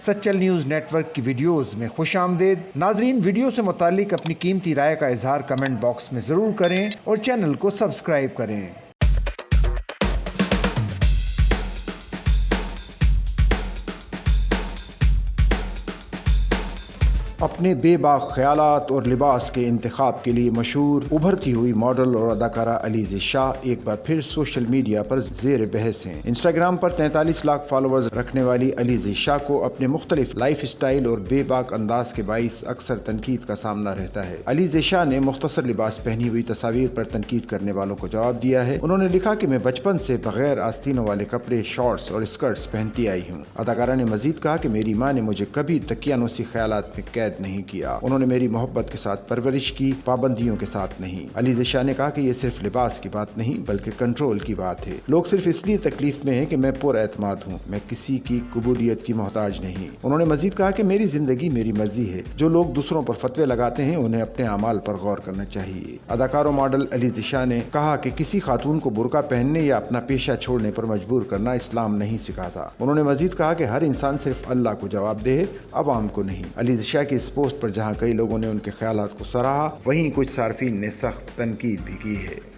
Sachal news net work کی videos میں خوش آمدید۔ ناظرین، ویڈیو سے متعلق اپنی قیمتی رائے کا اظہار کمنٹ باکس میں ضرور کریں اور چینل کو سبسکرائب کریں۔ اپنے بے باک خیالات اور لباس کے انتخاب کے لیے مشہور ابھرتی ہوئی ماڈل اور اداکارہ علیزہ شاہ ایک بار پھر سوشل میڈیا پر زیر بحث ہیں۔ انسٹاگرام پر 43 لاکھ فالوورز رکھنے والی علیزہ شاہ کو اپنے مختلف لائف سٹائل اور بے باک انداز کے باعث اکثر تنقید کا سامنا رہتا ہے۔ علیزہ شاہ نے مختصر لباس پہنی ہوئی تصاویر پر تنقید کرنے والوں کو جواب دیا ہے۔ انہوں نے لکھا کہ میں بچپن سے بغیر آستینوں والے کپڑے، شارٹس اور اسکرٹس پہنتی آئی ہوں۔ اداکارہ نے مزید کہا کہ میری ماں نے مجھے کبھی دقیانوسی خیالات میں قید نہیں کیا۔ انہوں نے میری محبت کے ساتھ پرورش کی، پابندیوں کے ساتھ نہیں۔ علیزہ شاہ نے کہا کہ یہ صرف لباس کی بات نہیں بلکہ کنٹرول کی بات ہے۔ لوگ صرف اس لیے تکلیف میں ہیں کہ میں پر اعتماد ہوں، میں کسی کی قبولیت کی محتاج نہیں۔ انہوں نے مزید کہا کہ میری زندگی میری مرضی ہے، جو لوگ دوسروں پر فتوے لگاتے ہیں انہیں اپنے اعمال پر غور کرنا چاہیے۔ اداکار و ماڈل علیزہ شاہ نے کہا کہ کسی خاتون کو برقع پہننے یا اپنا پیشہ چھوڑنے پر مجبور کرنا اسلام نہیں سکھاتا۔ انہوں نے مزید کہا کہ ہر انسان صرف اللہ کو جواب دہ ہے، عوام کو نہیں۔ علیزہ شاہ کی اس پوسٹ پر جہاں کئی لوگوں نے ان کے خیالات کو سراہا، وہیں کچھ صارفین نے سخت تنقید بھی کی ہے۔